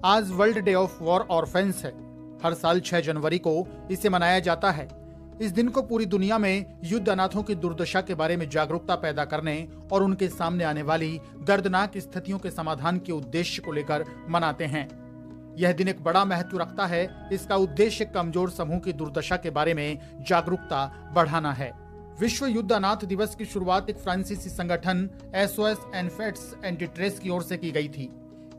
आज world day of war ऑर्फेन्स है। हर साल 6 जनवरी को इसे मनाया जाता है। इस दिन को पूरी दुनिया में युद्ध अनाथों की दुर्दशा के बारे में जागरूकता पैदा करने और उनके सामने आने वाली दर्दनाक स्थितियों के समाधान के उद्देश्य को लेकर मनाते हैं। यह दिन एक बड़ा महत्व रखता है। इसका उद्देश्य कमजोर समूह की दुर्दशा के बारे में जागरूकता बढ़ाना है। विश्व युद्ध अनाथ दिवस की शुरुआत एक फ्रांसीसी संगठन SOS एनफेट्स एंड डिट्रेस की ओर से की गई थी।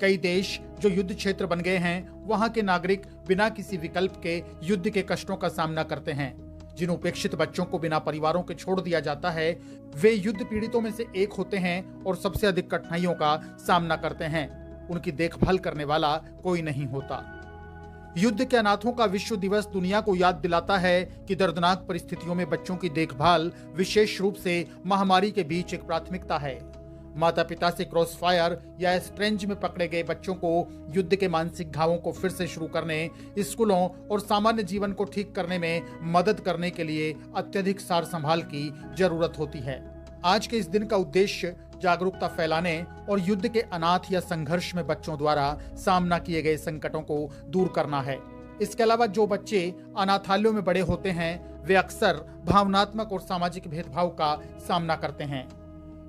कई देश जो युद्ध क्षेत्र बन गए हैं, वहां के नागरिक बिना किसी विकल्प के युद्ध के कष्टों का सामना करते हैं। जिन उपेक्षित बच्चों को बिना परिवारों के छोड़ दिया जाता है, वे युद्ध पीड़ितों में से एक होते हैं और सबसे अधिक कठिनाइयों का सामना करते हैं। उनकी देखभाल करने वाला कोई नहीं होता। युद्ध के अनाथों का विश्व दिवस दुनिया को याद दिलाता है कि दर्दनाक परिस्थितियों में बच्चों की देखभाल विशेष रूप से महामारी के बीच एक प्राथमिकता है। माता पिता से क्रॉस फायर या स्ट्रेंज में पकड़े गए बच्चों को युद्ध के मानसिक घावों को फिर से शुरू करने, स्कूलों और सामान्य जीवन को ठीक करने में मदद करने के लिए अत्यधिक सार संभाल की जरूरत होती है। आज के इस दिन का उद्देश्य जागरूकता फैलाने और युद्ध के अनाथ या संघर्ष में बच्चों द्वारा सामना किए गए संकटों को दूर करना है। इसके अलावा जो बच्चे अनाथालयों में बड़े होते हैं, वे अक्सर भावनात्मक और सामाजिक भेदभाव का सामना करते हैं।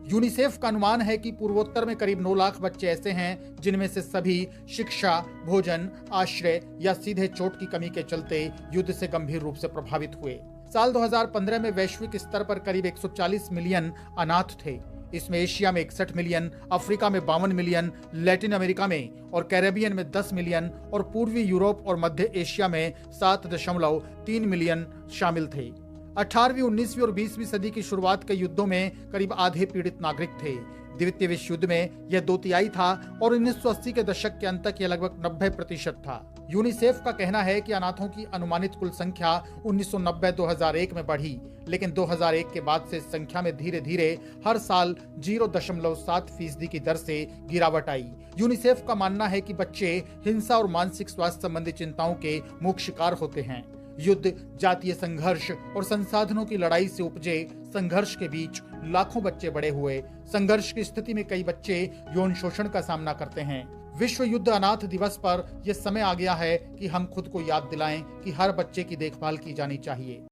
यूनिसेफ का अनुमान है कि पूर्वोत्तर में करीब 9 लाख बच्चे ऐसे हैं जिनमें से सभी शिक्षा, भोजन, आश्रय या सीधे चोट की कमी के चलते युद्ध से गंभीर रूप से प्रभावित हुए। साल 2015 में वैश्विक स्तर पर करीब 140 मिलियन अनाथ थे। इसमें एशिया में 61 मिलियन, अफ्रीका में 52 मिलियन, लैटिन अमेरिका में और कैरेबियन में 10 मिलियन और पूर्वी यूरोप और मध्य एशिया में 7.3 मिलियन शामिल थे। 18वीं, 19वीं और 20वीं सदी की शुरुआत के युद्धों में करीब आधे पीड़ित नागरिक थे। द्वितीय विश्व युद्ध में यह 2/3 था और 1980 के दशक के अंत तक यह लगभग 90% था। यूनिसेफ का कहना है कि अनाथों की अनुमानित कुल संख्या 1990-2001 में बढ़ी, लेकिन 2001 के बाद से संख्या में धीरे धीरे हर साल 0.7% की दर से गिरावट आई। यूनिसेफ का मानना है कि बच्चे हिंसा और मानसिक स्वास्थ्य संबंधी चिंताओं के मुख्य शिकार होते हैं। युद्ध, जातीय संघर्ष और संसाधनों की लड़ाई से उपजे संघर्ष के बीच लाखों बच्चे बड़े हुए। संघर्ष की स्थिति में कई बच्चे यौन शोषण का सामना करते हैं। विश्व युद्ध अनाथ दिवस पर यह समय आ गया है कि हम खुद को याद दिलाएं कि हर बच्चे की देखभाल की जानी चाहिए।